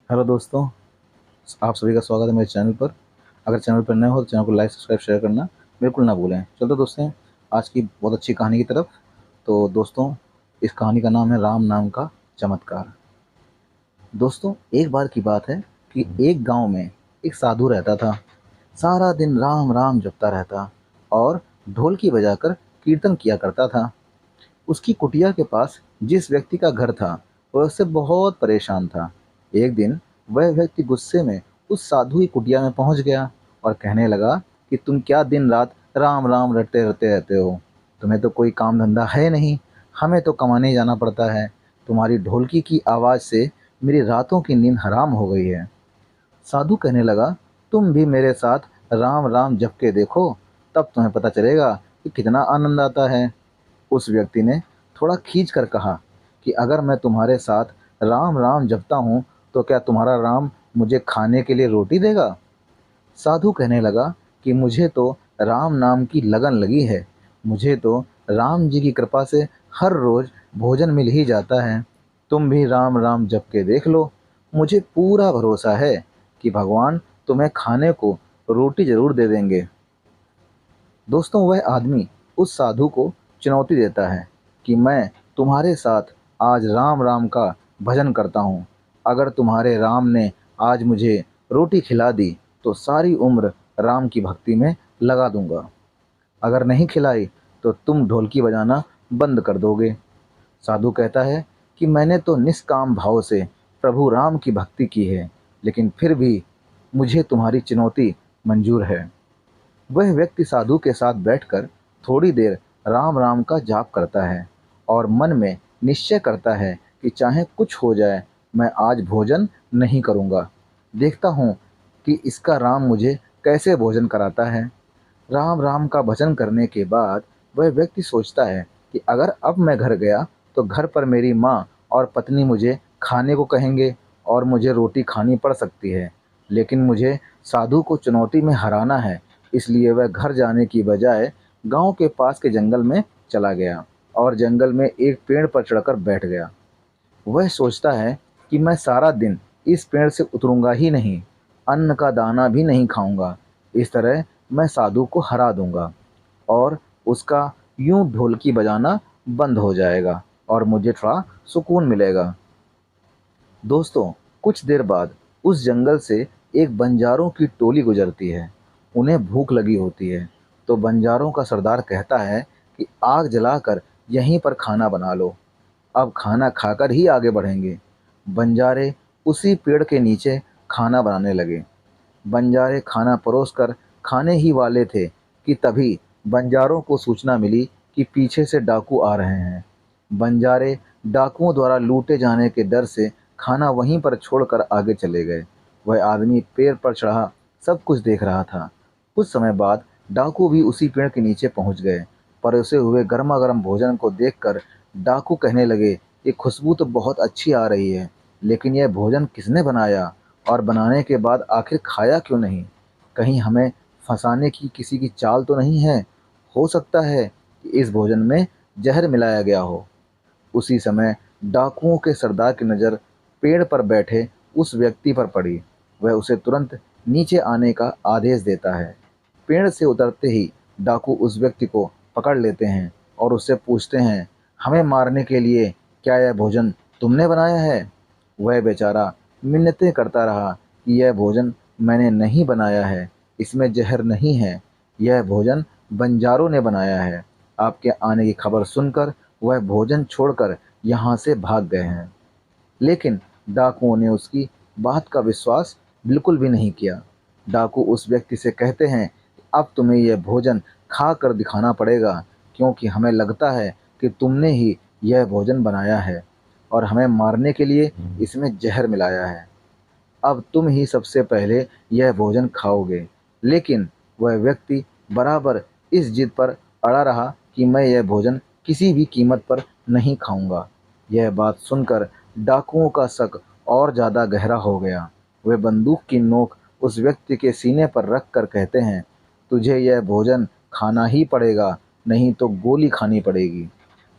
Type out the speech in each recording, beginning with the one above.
Hello दोस्तों, आप सभी का स्वागत है मेरे चैनल पर। अगर चैनल पर नए हो तो चैनल को लाइक सब्सक्राइब शेयर करना बिल्कुल ना भूलें। चलो दोस्तों, आज की बहुत अच्छी कहानी की तरफ। तो दोस्तों, इस कहानी का नाम है राम नाम का चमत्कार। दोस्तों, एक बार की बात है कि एक गांव में एक साधु रहता था। सारा दिन राम राम जपता रहता और ढोलकी बजाकर कीर्तन किया करता था। उसकी कुटिया के पास जिस व्यक्ति का घर था वह उससे बहुत परेशान था। एक दिन वह व्यक्ति गुस्से में उस साधु की कुटिया में पहुंच गया और कहने लगा कि तुम क्या दिन रात राम राम रटते रटते रहते हो। तुम्हें तो कोई काम धंधा है नहीं। हमें तो कमाने जाना पड़ता है। तुम्हारी ढोलकी की आवाज़ से मेरी रातों की नींद हराम हो गई है। साधु कहने लगा, तुम भी मेरे साथ राम राम जप के देखो, तब तुम्हें पता चलेगा कि कितना आनंद आता है। उस व्यक्ति ने थोड़ा खींच कर कहा कि अगर मैं तुम्हारे साथ राम राम जपता हूँ तो क्या तुम्हारा राम मुझे खाने के लिए रोटी देगा। साधु कहने लगा कि मुझे तो राम नाम की लगन लगी है। मुझे तो राम जी की कृपा से हर रोज भोजन मिल ही जाता है। तुम भी राम राम जप के देख लो। मुझे पूरा भरोसा है कि भगवान तुम्हें खाने को रोटी जरूर दे देंगे। दोस्तों, वह आदमी उस साधु को चुनौती देता है कि मैं तुम्हारे साथ आज राम राम का भजन करता हूँ। अगर तुम्हारे राम ने आज मुझे रोटी खिला दी तो सारी उम्र राम की भक्ति में लगा दूंगा। अगर नहीं खिलाई तो तुम ढोलकी बजाना बंद कर दोगे। साधु कहता है कि मैंने तो निष्काम भाव से प्रभु राम की भक्ति की है, लेकिन फिर भी मुझे तुम्हारी चुनौती मंजूर है। वह व्यक्ति साधु के साथ बैठकर थोड़ी देर राम राम का जाप करता है और मन में निश्चय करता है कि चाहे कुछ हो जाए मैं आज भोजन नहीं करूँगा। देखता हूँ कि इसका राम मुझे कैसे भोजन कराता है। राम राम का भजन करने के बाद वह व्यक्ति सोचता है कि अगर अब मैं घर गया तो घर पर मेरी माँ और पत्नी मुझे खाने को कहेंगे और मुझे रोटी खानी पड़ सकती है। लेकिन मुझे साधु को चुनौती में हराना है, इसलिए वह घर जाने की बजाय गांव के पास के जंगल में चला गया और जंगल में एक पेड़ पर चढ़कर बैठ गया। वह सोचता है कि मैं सारा दिन इस पेड़ से उतरूंगा ही नहीं, अन्न का दाना भी नहीं खाऊंगा। इस तरह मैं साधु को हरा दूंगा और उसका यूं ढोलकी बजाना बंद हो जाएगा और मुझे थोड़ा सुकून मिलेगा। दोस्तों, कुछ देर बाद उस जंगल से एक बंजारों की टोली गुजरती है। उन्हें भूख लगी होती है, तो बंजारों का सरदार कहता है कि आग जलाकर यहीं पर खाना बना लो। अब खाना खाकर ही आगे बढ़ेंगे। बंजारे उसी पेड़ के नीचे खाना बनाने लगे। बंजारे खाना परोसकर खाने ही वाले थे कि तभी बंजारों को सूचना मिली कि पीछे से डाकू आ रहे हैं। बंजारे डाकुओं द्वारा लूटे जाने के डर से खाना वहीं पर छोड़कर आगे चले गए। वह आदमी पेड़ पर चढ़ा सब कुछ देख रहा था। कुछ समय बाद डाकू भी उसी पेड़ के नीचे पहुंच गए। परोसे हुए गर्मा गर्म भोजन को देखकर डाकू कहने लगे, ये खुशबू तो बहुत अच्छी आ रही है, लेकिन यह भोजन किसने बनाया और बनाने के बाद आखिर खाया क्यों नहीं। कहीं हमें फंसाने की किसी की चाल तो नहीं है। हो सकता है कि इस भोजन में जहर मिलाया गया हो। उसी समय डाकुओं के सरदार की नज़र पेड़ पर बैठे उस व्यक्ति पर पड़ी। वह उसे तुरंत नीचे आने का आदेश देता है। पेड़ से उतरते ही डाकू उस व्यक्ति को पकड़ लेते हैं और उससे पूछते हैं, हमें मारने के लिए क्या यह भोजन तुमने बनाया है। वह बेचारा मिन्नतें करता रहा कि यह भोजन मैंने नहीं बनाया है, इसमें जहर नहीं है, यह भोजन बंजारों ने बनाया है। आपके आने की खबर सुनकर वह भोजन छोड़कर यहाँ से भाग गए हैं। लेकिन डाकुओं ने उसकी बात का विश्वास बिल्कुल भी नहीं किया। डाकू उस व्यक्ति से कहते हैं, अब तुम्हें यह भोजन खा कर दिखाना पड़ेगा, क्योंकि हमें लगता है कि तुमने ही यह भोजन बनाया है और हमें मारने के लिए इसमें जहर मिलाया है। अब तुम ही सबसे पहले यह भोजन खाओगे। लेकिन वह व्यक्ति बराबर इस जिद पर अड़ा रहा कि मैं यह भोजन किसी भी कीमत पर नहीं खाऊंगा। यह बात सुनकर डाकुओं का शक और ज़्यादा गहरा हो गया। वे बंदूक की नोक उस व्यक्ति के सीने पर रख कर कहते हैं, तुझे यह भोजन खाना ही पड़ेगा, नहीं तो गोली खानी पड़ेगी।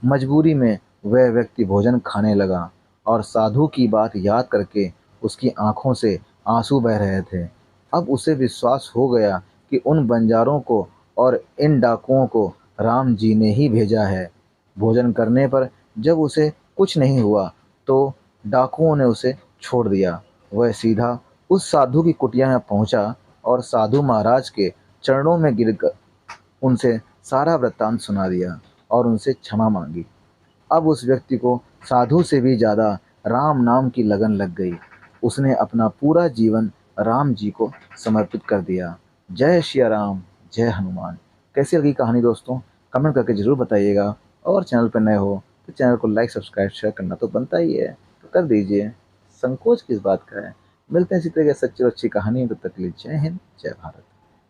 मजबूरी में वह व्यक्ति भोजन खाने लगा और साधु की बात याद करके उसकी आंखों से आंसू बह रहे थे। अब उसे विश्वास हो गया कि उन बंजारों को और इन डाकुओं को राम जी ने ही भेजा है। भोजन करने पर जब उसे कुछ नहीं हुआ तो डाकुओं ने उसे छोड़ दिया। वह सीधा उस साधु की कुटिया में पहुंचा और साधु महाराज के चरणों में गिरकर उनसे सारा वृत्तांत सुना दिया और उनसे क्षमा मांगी। अब उस व्यक्ति को साधु से भी ज़्यादा राम नाम की लगन लग गई। उसने अपना पूरा जीवन राम जी को समर्पित कर दिया। जय श्री राम, जय हनुमान। कैसी लगी कहानी दोस्तों? कमेंट करके ज़रूर बताइएगा। और चैनल पर नए हो तो चैनल को लाइक, सब्सक्राइब, शेयर करना तो बनता ही है, तो कर दीजिए। संकोच किस बात का है। मिलते हैं इसी तरह की सच्ची और अच्छी कहानी। तब तक के लिए जय हिंद, जय भारत।